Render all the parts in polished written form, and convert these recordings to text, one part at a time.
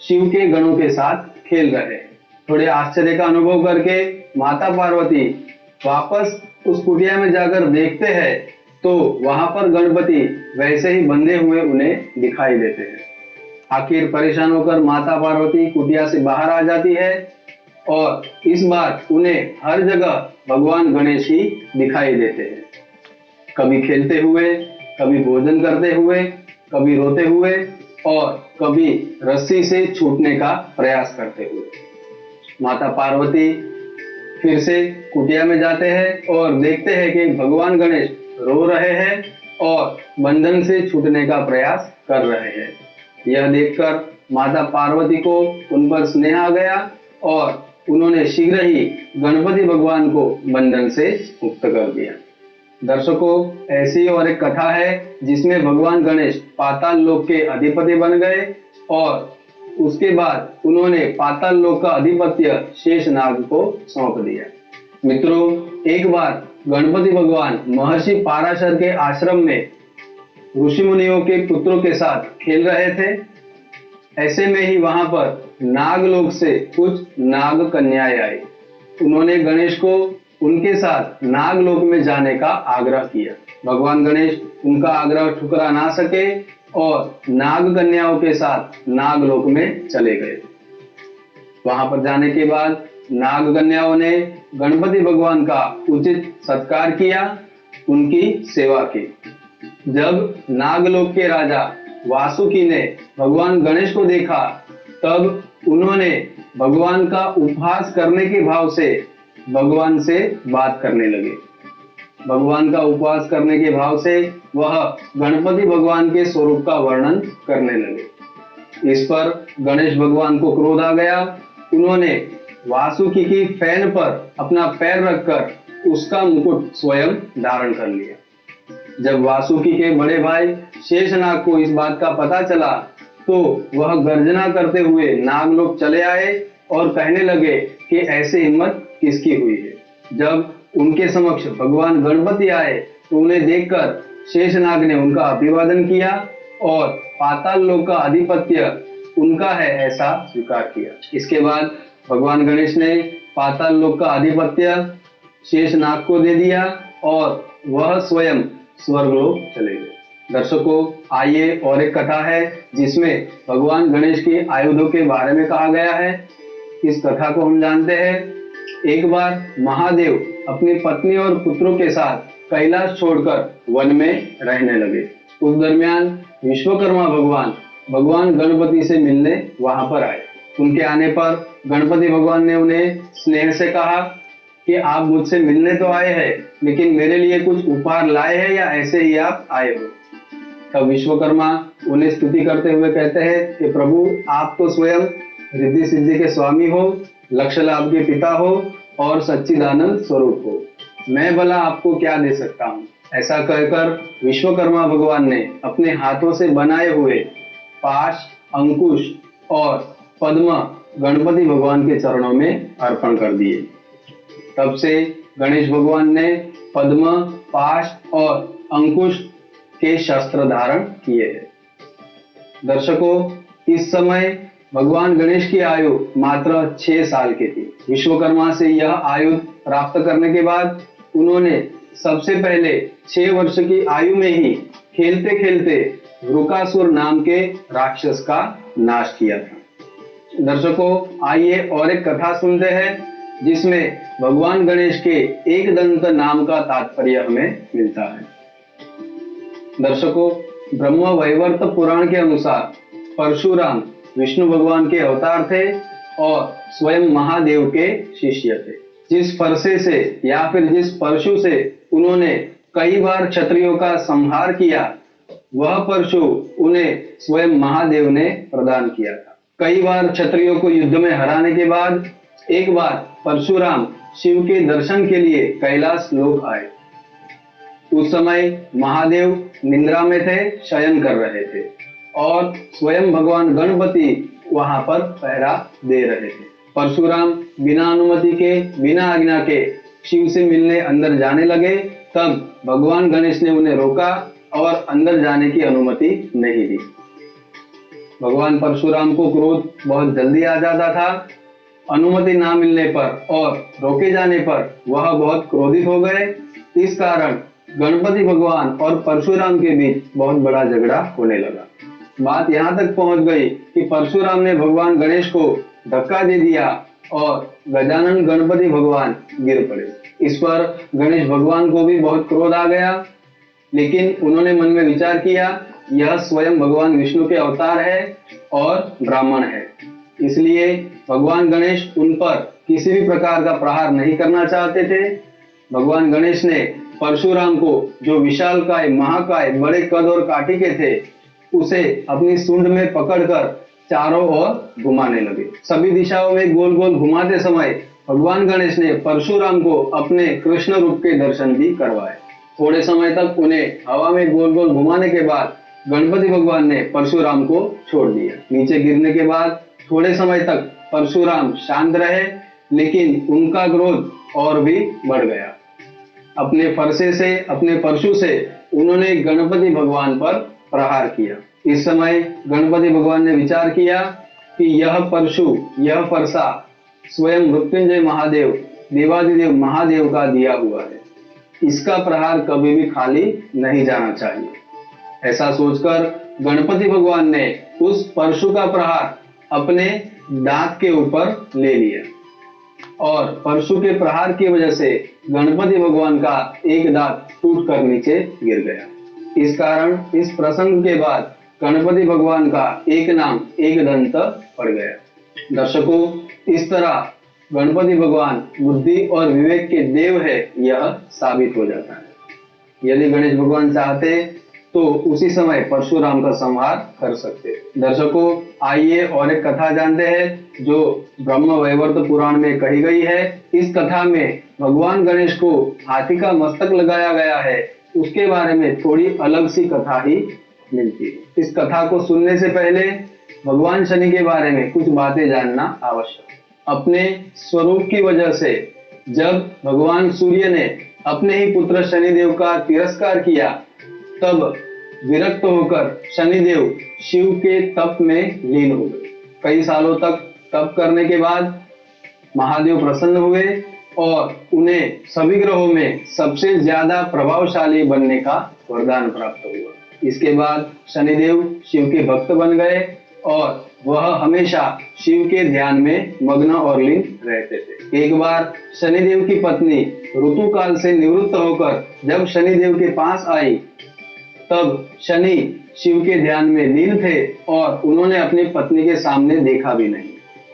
शिव के गणों के साथ खेल रहे हैं। थोड़े आश्चर्य का अनुभव करके माता पार्वती वापस उस कुटिया में जाकर देखते हैं तो वहां पर गणपति वैसे ही बंधे हुए उन्हें दिखाई देते हैं। आखिर परेशान होकर माता पार्वती कुटिया से बाहर आ जाती है और इस बार उन्हें हर जगह भगवान गणेश ही दिखाई देते हैं। कभी खेलते हुए, कभी भोजन करते हुए, कभी रोते हुए और कभी रस्सी से छूटने का प्रयास करते हुए। माता पार्वती फिर से कुटिया में जाते हैं और देखते हैं कि भगवान गणेश रो रहे हैं और बंधन से छूटने का प्रयास कर रहे हैं। यह देखकर माता पार्वती को उन पर स्नेह आ गया और उन्होंने शीघ्र ही गणपति भगवान को बंधन से मुक्त कर दिया। दर्शकों, ऐसी और एक कथा है जिसमें भगवान गणेश पाताल लोक के अधिपति बन गए और उसके बाद उन्होंने पाताल लोक का अधिपत्य शेषनाग को सौंप दिया। मित्रों, एक बार गणपति भगवान महर्षि पाराशर के आश्रम में ऋषि मुनियों के पुत्रों के साथ खेल रहे थे। ऐसे में ही वहां पर नागलोक से कुछ नाग कन्याएं आई। उन्होंने गणेश को उनके साथ नागलोक में जाने का आग्रह किया। भगवान गणेश उनका आग्रह ठुकरा ना सके और नाग कन्याओं के साथ नागलोक में चले गए। वहां पर जाने के बाद नाग कन्याओं ने गणपति भगवान का उचित सत्कार किया, उनकी सेवा की। जब नागलोक के राजा वासुकी ने भगवान गणेश को देखा तब उन्होंने भगवान का उपहास करने के भाव से भगवान से बात करने लगे। भगवान का उपवास करने के भाव से वह गणपति भगवान के स्वरूप का वर्णन करने लगे। इस पर गणेश भगवान को क्रोध आ गया। उन्होंने वासुकी की फैन पर अपना पैर रखकर उसका मुकुट स्वयं धारण कर लिया। जब वासुकी के बड़े भाई शेषनाग को इस बात का पता चला तो वह गर्जना करते हुए नागलोक चले आए और कहने लगे कि ऐसी हिम्मत किसकी हुई है। जब उनके समक्ष भगवान गणपति आए तो उन्हें देखकर शेषनाग ने उनका अभिवादन किया और पाताल लोक का आधिपत्य उनका है ऐसा स्वीकार किया। इसके बाद भगवान गणेश ने पाताल लोक का आधिपत्य शेषनाग को दे दिया और वह स्वयं स्वर्गलोक चले गए। दर्शकों, आइए और एक कथा है जिसमें भगवान गणेश के आयुधों के बारे में कहा गया है। इस कथा को हम जानते हैं। एक बार महादेव अपनी पत्नी और पुत्रों के साथ कैलाश छोड़कर वन में रहने लगे। उस दरमियान विश्वकर्मा भगवान गणपति से मिलने वहां पर आए। उनके आने पर गणपति भगवान ने उन्हें स्नेह से कहा कि आप मुझसे मिलने तो आए हैं, लेकिन मेरे लिए कुछ उपहार लाए हैं या ऐसे ही आप आए हो? तब विश्वकर्मा उन्हें स्तुति करते हुए कहते हैं कि प्रभु, आप तो स्वयं रिद्धि सिद्धि के स्वामी हो, लक्ष्य लाभ के पिता हो और सच्चिदानंद स्वरूप हो। मैं भला आपको क्या दे सकता हूँ? ऐसा कहकर विश्वकर्मा भगवान ने अपने हाथों से बनाए हुए पाश, अंकुश और पद्म गणपति भगवान के चरणों में अर्पण कर दिए। तब से गणेश भगवान ने पद्म, पाश और अंकुश के शस्त्र धारण किए हैं। दर्शकों, इस समय भगवान गणेश की आयु मात्र 6 साल की थी। विश्वकर्मा से यह आयु प्राप्त करने के बाद उन्होंने सबसे पहले 6 वर्ष की आयु में ही खेलते खेलते वृकासुर नाम के राक्षस का नाश किया था। दर्शकों, आइए और एक कथा सुनते हैं जिसमें भगवान गणेश के एक दंत नाम का तात्पर्य हमें मिलता है। दर्शकों, ब्रह्म वैवर्त पुराण के अनुसार परशुराम विष्णु भगवान के अवतार थे और स्वयं महादेव के शिष्य थे। जिस फरसे से या फिर जिस परशु से उन्होंने कई बार क्षत्रियों का संहार किया, वह परशु उन्हें स्वयं महादेव ने प्रदान किया था। कई बार क्षत्रियों को युद्ध में हराने के बाद एक बार परशुराम शिव के दर्शन के लिए कैलाश लोक आए। उस समय महादेव निद्रा में थे, शयन कर रहे थे और स्वयं भगवान गणपति वहां पर पहरा दे रहे थे। परशुराम बिना अनुमति के, बिना आज्ञा के शिव से मिलने अंदर जाने लगे। तब भगवान गणेश ने उन्हें रोका और अंदर जाने की अनुमति नहीं दी। भगवान परशुराम को क्रोध बहुत जल्दी आ जाता था। अनुमति ना मिलने पर और रोके जाने पर वह बहुत क्रोधित हो गए। इस कारण गणपति भगवान और परशुराम के बीच बहुत बड़ा झगड़ा होने लगा। बात यहाँ तक पहुंच गई कि परशुराम ने भगवान गणेश को धक्का दे दिया और गजानन गणपति भगवान गिर पड़े। इस पर गणेश भगवान को भी बहुत क्रोध आ गया, लेकिन उन्होंने मन में विचार किया, यह स्वयं भगवान विष्णु के अवतार है और ब्राह्मण है, इसलिए भगवान गणेश उन पर किसी भी प्रकार का प्रहार नहीं करना चाहते थे। भगवान गणेश ने परशुराम को, जो विशालकाय महाकाय बड़े कद और काठी के थे, उसे अपनी सूंड में पकड़कर चारों ओर घुमाने लगे। सभी दिशाओं में गोल गोल घुमाते समय भगवान गणेश ने परशुराम को अपने कृष्ण रूप के दर्शन भी करवाए। थोड़े समय तक उन्हें हवा में गोल गोल घुमाने के बाद गणपति भगवान ने परशुराम को छोड़ दिया। नीचे गिरने के बाद थोड़े समय तक परशुराम शांत रहे, लेकिन उनका क्रोध और भी बढ़ गया। अपने फरसे से, अपने परशु से उन्होंने गणपति भगवान पर प्रहार किया। इस समय गणपति भगवान ने विचार किया कि यह परशु, यह फरसा स्वयं मृत्युंजय महादेव, देवादिदेव महादेव का दिया हुआ है, इसका प्रहार कभी भी खाली नहीं जाना चाहिए। ऐसा सोचकर गणपति भगवान ने उस परशु का प्रहार अपने दांत के ऊपर ले लिया और परशु के प्रहार की वजह से गणपति भगवान का एक दांत टूटकर नीचे गिर गया। इस कारण इस प्रसंग के बाद गणपति भगवान का एक नाम एक दंत पड़ गया। दर्शकों, इस तरह गणपति भगवान बुद्धि और विवेक के देव है, यह साबित हो जाता है। यदि गणेश भगवान चाहते तो उसी समय परशुराम का संहार कर सकते। दर्शकों, आइए और एक कथा जानते हैं जो ब्रह्म वैवर्त पुराण में कही गई है। इस कथा में भगवान गणेश को हाथी का मस्तक लगाया गया है, उसके बारे में थोड़ी अलग सी कथा ही मिलती है। इस कथा को सुनने से पहले भगवान शनि के बारे में कुछ बातें जानना आवश्यक है। अपने स्वरूप की वजह से जब भगवान सूर्य ने अपने ही पुत्र शनिदेव का तिरस्कार किया, तब विरक्त होकर शनिदेव शिव के तप में लीन हो गए। कई सालों तक तप करने के बाद महादेव प्रसन्न हुए और उन्हें सभी ग्रहों में सबसे ज्यादा प्रभावशाली बनने का वरदान प्राप्त हुआ। इसके बाद शनिदेव शिव के भक्त बन गए और वह हमेशा शिव के ध्यान में मग्न और लीन रहते थे। एक बार शनिदेव की पत्नी ऋतुकाल से निवृत्त होकर जब शनिदेव के पास आई, तब शनि शिव के ध्यान में लीन थे और उन्होंने अपनी पत्नी के सामने देखा भी नहीं।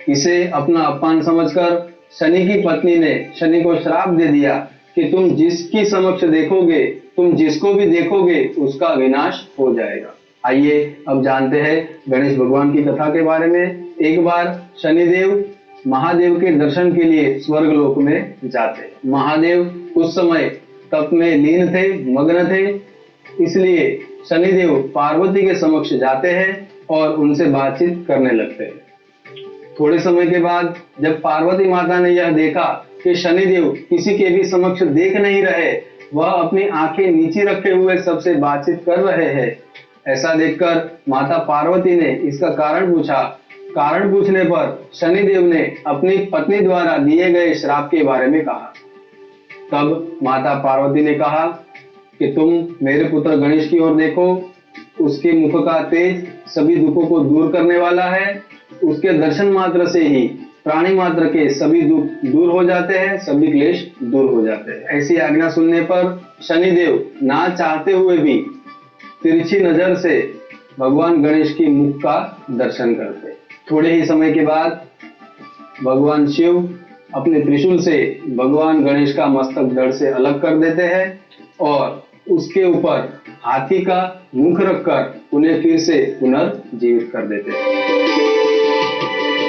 इसे अपना अपमान समझकर शनि की पत्नी ने शनि को श्राप दे दिया कि तुम जिसकी समक्ष देखोगे, तुम जिसको भी देखोगे, उसका विनाश हो जाएगा। आइए अब जानते हैं गणेश भगवान की कथा के बारे में। एक बार शनिदेव महादेव के दर्शन के लिए स्वर्ग लोक में जाते। महादेव उस समय तप में लीन थे, मग्न थे, इसलिए शनिदेव पार्वती के समक्ष जाते हैं और उनसे बातचीत करने लगते हैं। थोड़े समय के बाद जब पार्वती माता ने यह देखा कि शनिदेव किसी के भी समक्ष देख नहीं रहे, वह अपनी आंखें नीचे रखे हुए सबसे बातचीत कर रहे हैं, ऐसा देखकर माता पार्वती ने इसका कारण पूछा। कारण पूछने पर शनिदेव ने अपनी पत्नी द्वारा दिए गए श्राप के बारे में कहा। तब माता पार्वती ने कहा कि तुम मेरे पुत्र गणेश की ओर देखो, उसके मुख का तेज सभी दुखों को दूर करने वाला है। उसके दर्शन मात्र से ही प्राणी मात्र के सभी दुख दूर हो जाते हैं, सभी क्लेश दूर हो जाते हैं। ऐसी आज्ञा सुनने पर शनिदेव ना चाहते हुए भी तिरछी नजर से भगवान गणेश की मुख का दर्शन करते। थोड़े ही समय के बाद भगवान शिव अपने त्रिशूल से भगवान गणेश का मस्तक धड़ से अलग कर देते हैं और उसके ऊपर हाथी का मुख रखकर उन्हें फिर से पुनर्जीवित कर देते हैं।